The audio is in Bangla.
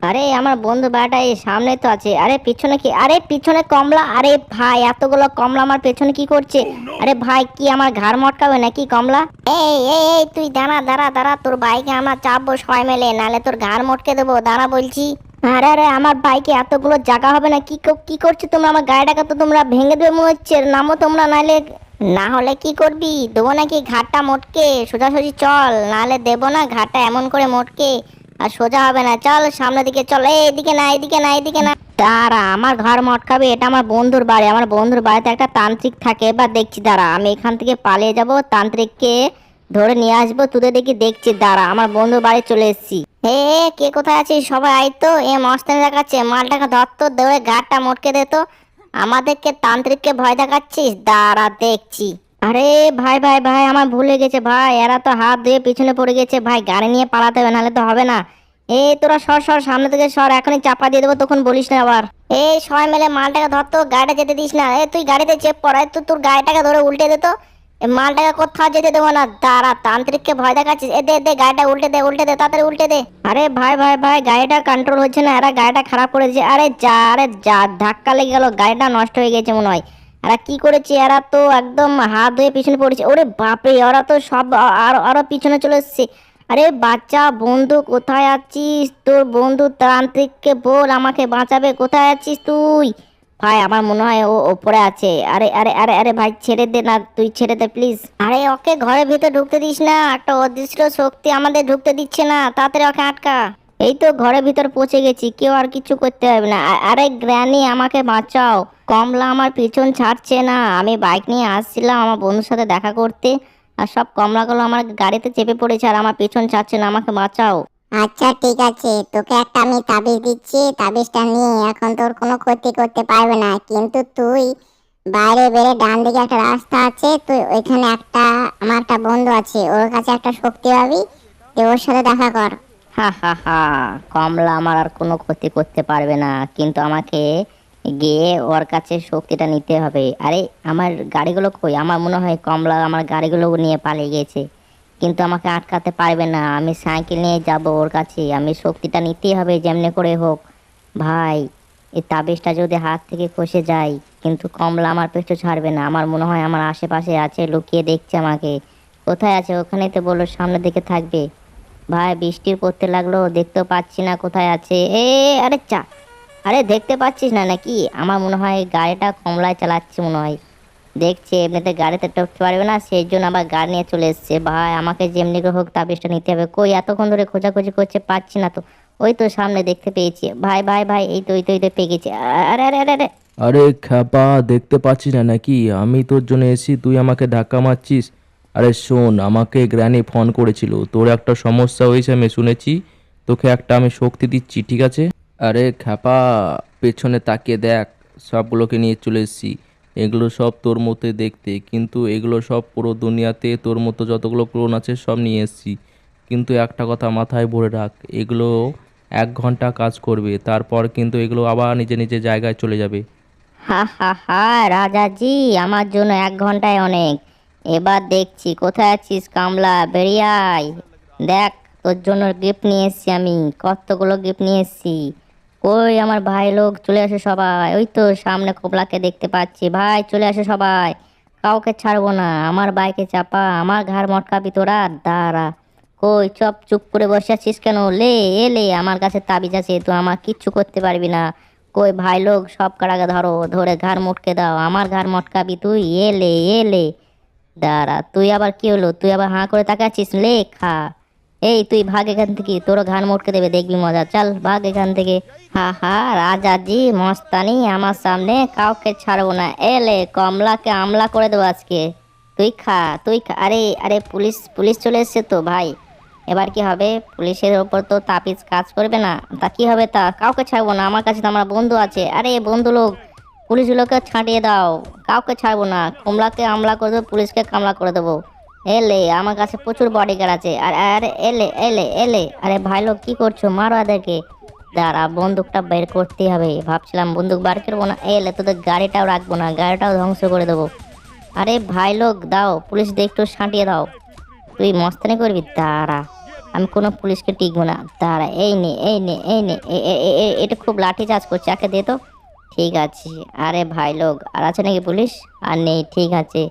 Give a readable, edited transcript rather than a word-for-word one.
আরে আমার বন্ধু বাড়িটা এই সামনে তো আছে। আরে পিছনে কি? আরে পিছনে কমলা! আরে ভাই, এতগুলো কমলা আমার পেছনে কি করছে? আরে ভাই, কি আমার ঘাড় মটকাবে নাকি কমলা? এই এই এই, তুই দাঁড়া দাঁড়া দাঁড়া, তোর বাইকে আমরা চাপবো সবাই মিলে, নালে তোর ঘাড় মটকে দেবো, দাঁড়া বলছি। আরে আরে, আমার বাইকে এতগুলো জায়গা হবে না? কি করছো তোমরা? আমার গাড়িটাকে তো তোমরা ভেঙে দেবে মনে হচ্ছে। নামো তোমরা, নাহলে না হলে কি করবি? দেবো নাকি ঘাটটা মটকে? সোজাসুজি চল, নাহলে দেবো না ঘাটটা এমন করে মটকে। আর সোজা হবে না, চল সামনের দিকে চল। এইদিকে না, এদিকে না, এদিকে না। দাঁড়া, আমার ঘর মটকাবে? এটা আমার বন্ধুর বাড়ি। আমার বন্ধুর বাড়িতে একটা তান্ত্রিক থাকে। এবার দেখছি, দাঁড়া, আমি এখান থেকে পালিয়ে যাব, তান্ত্রিককে ধরে নিয়ে আসবো। তোদের দেখছি, দাঁড়া, আমার বন্ধুর বাড়ি চলে এসেছি। এ কে কোথায় আছিস? সবাই আয় তো। মস্তানি দেখাচ্ছে, মালটাকে ধর তো, দৌড়ে ঘাটটা মটকে দে তো। আমাদেরকে তান্ত্রিককে ভয় দেখাচ্ছিস? দাঁড়া দেখছি। আরে ভাই ভাই ভাই, আমার ভুলে গেছে ভাই, এরা তো হাত ধুয়ে পিছনে পড়ে গেছে ভাই। গাড়ি নিয়ে পালাতে হবে, নাহলে তো হবে না। এই তোরা সর সর, সামনে থেকে সর, এখনই চাপা দিয়ে দেবো, তখন বলিস না আবার। এই সবাই মিলে মালটাকে ধর তো, গাড়িটা যেতে দিস না। তুই গাড়িতে চেপ পড়ায় তো, তোর গাড়িটাকে ধরে উল্টে দে তো। মালটাকে কোথাও যেতে দেবো না। দাঁড়া, তান্ত্রিককে ভয় দেখাচ্ছিস? দে দে, গাড়িটা উল্টে দে, উল্টে দে, তাড়াতাড়ি উল্টে দে। আরে ভাই ভাই ভাই, গাড়িটা কন্ট্রোল হচ্ছে না, এরা গাড়িটা খারাপ করে দিয়েছে। আরে যা, ধাক্কা লেগে গেল, গাড়িটা নষ্ট হয়ে গেছে মনে হয়। এরা কি করেছে? এরা তো একদম হাত ধুয়ে পিছনে পড়েছে। ওরে বাপরে, ওরা তো সব আরো আরো পিছনে চলে এসছে। আরে বাচ্চা বন্ধু, কোথায় আছিস? তোর বন্ধু তান্ত্রিককে বল আমাকে বাঁচাবে। কোথায় আছিস তুই? ভাই, আমার মনে হয় ও ওপরে আছে। আরে আরে আরে আরে ভাই, ছেড়ে দে না, তুই ছেড়ে দে প্লিজ। আরে ওকে ঘরের ভিতর ঢুকতে দিস না, একটা অদৃশ্য শক্তি আমাদের ঢুকতে দিচ্ছে না, তাড়াতাড়ি ওকে আটকা। এই তো ঘরের ভিতর পৌঁছে গেছি, কেউ আর কিছু করতে হবে না। আরে গ্র্যানি, আমাকে বাঁচাও। কমলা আমার পিছন ছাড়ছে না। আমি বাইক নিয়ে আসছিলাম আমার বন্ধুর সাথে দেখা করতে, আর সব কমলাগুলো আমার গাড়িতে চেপে পড়েছে, আর আমার পিছন ছাড়ছে না। আমাকে বাঁচাও। আচ্ছা ঠিক আছে, তোকে একটা আমি তাবিজ দিচ্ছি, তাবিজটা নিয়ে এখন তোর কোনো ক্ষতি করতে পারবে না। কিন্তু তুই বাইরে বেরে ডান দিকে একটা রাস্তা আছে, তুই ওইখানে আমার একটা বন্ধু আছে, ওর কাছে একটা শক্তি পাবি, তুই ওর সাথে দেখা কর। হা হা হা, কমলা আমার আর কোনো ক্ষতি করতে পারবে না, কিন্তু আমাকে গিয়ে ওর কাছে শক্তিটা নিতে হবে। আরে আমার গাড়িগুলো কই? আমার মনে হয় কমলা আমার গাড়িগুলো নিয়ে পালিয়ে গেছে, কিন্তু আমাকে আটকাতে পারবে না। আমি সাইকেল নিয়ে যাব ওর কাছে, আমি শক্তিটা নিতেই হবে যেমনি করে হোক। ভাই, এই তাবিজটা যদি হাত থেকে খসে যায়, কিন্তু কমলা আমার পিছু ছাড়বে না। আমার মনে হয় আমার আশেপাশে আছে, লুকিয়ে দেখছে আমাকে। কোথায় আছে? ওখানেই তো বললো সামনের দিকে থাকবে। ভাই, বৃষ্টির পড়তে লাগলো, দেখতেও পাচ্ছি না কোথায় আছে। আরে চা, আরে দেখতে পাচ্ছিস না নাকি? আমার মনে হয় গাড়িটা কমলায় চালাচ্ছে মনে হয়। দেখছে এমনিতে গাড়িতে টপতে পারবে না, সেই জন্য আবার গাড়ি নিয়ে চলে এসছে। ভাই, আমাকে যেমনি করে হোক তাবিজটা নিতে হবে। কই, এতক্ষণ ধরে খোঁজাখুঁজি করছে, পাচ্ছি না তো। ওই তো সামনে দেখতে পেয়েছি। ভাই ভাই ভাই, এই তো পেয়ে গেছি। আরে আরে আরে আরে। আরে খ্যাপা, দেখতে পাচ্ছিস না নাকি আমি তোর জন্য এসেছি, তুই আমাকে ধাক্কা মারছিস? আরে শোন, আমাকে গ্র্যানি ফোন করেছিল, তোর একটা সমস্যা হয়েছে আমি শুনেছি, তোকে একটা আমি শক্তি দিচ্ছি, ঠিক আছে? আরে খ্যাপা, পেছনে তাকিয়ে দেখ, সবগুলোকে নিয়ে চলে এসেছি। এগুলো সব তোর মতোই দেখতে, কিন্তু এগুলো সব পুরো দুনিয়াতে তোর মতো যতগুলো ক্লোন আছে সব নিয়ে এসেছি। কিন্তু একটা কথা মাথায় ভরে রাখ, এগুলো 1 ঘন্টা কাজ করবে, তারপর কিন্তু এগুলো আবার নিজে নিজে জায়গায় চলে যাবে। হা হা হা, রাজাজি, আমার জন্য 1 ঘন্টায় অনেক। এবার দেখছি কোথায় আছিস কমলা, বেরিয়ে আয়। দেখ, তোর জন্য গিফট নিয়ে এসেছি আমি, কতগুলো গিফট নিয়ে এসেছি। কই আমার ভাই লোক, চলে আসে সবাই। ওই তো সামনে কমলাকে দেখতে পাচ্ছি। ভাই চলে আসে সবাই, কাউকে ছাড়বো না। আমার বাইকে চাপা, আমার ঘাড় মটকাবি তোরা? দাঁড়া। কই, চুপ করে বসে আছিস কেন? লে এলে, আমার কাছে তাবিজ আছে, তুই আমার কিচ্ছু করতে পারবি না। কই ভাই লোক, সব কাটাকে ধরো, ধরে ঘাড় মটকে দাও। আমার ঘাড় মটকাবি তুই? এলে এলে। দাঁড়া, তুই আবার কি হলো? তুই আবার হাঁ করে তাকাচ্ছিস? লেখা। এই তুই ভাগ এখান থেকে, তোর ঘাড় মটকে দেবে, দেখবি মজা। চল ভাগ এখান থেকে। হা হা, রাজাজি মস্তানি, আমার সামনে কাউকে ছাড়বো না। এলে কমলাকে আমলা করে দেবো আজকে। তুই খা। আরে আরে, পুলিশ পুলিশ চলে এসছে তো ভাই। এবার কি হবে? পুলিশের ওপর তো তাবিজ কাজ করবে না, তা কি হবে? তা কাউকে ছাড়বো না, আমার কাছে তো আমার বন্ধু আছে। আরে বন্ধু লোক, পুলিশগুলোকে ছাড়িয়ে দাও, কাউকে ছাড়বো না। কমলাকে আমলা করে দেবো, পুলিশকে কামলা করে দেবো। এলে, আমার কাছে প্রচুর বডিগার্ড আছে। আর আরে এলে এলে এলে। আরে ভাই লোক, কি করছো? মারো এদেরকে। দাঁড়া, বন্দুকটা বের করতেই হবে। ভাবছিলাম বন্দুক বার করবো না, এলে তোদের গাড়িটাও রাখবো না, গাড়িটাও ধ্বংস করে দেবো। আরে ভাই লোক, দাও, পুলিশদের একটু ছাঁটিয়ে দাও। তুই মস্তানি করবি? দাঁড়া। আমি কোনো পুলিশকে টিকবো না। দাঁড়া, এই নে এই নে এই নে এটা খুব লাঠি চার্জ করছে, একে দে তো। ঠিক আছে। আরে ভাই লোক আর আছে নাকি পুলিশ? আর নেই, ঠিক আছে।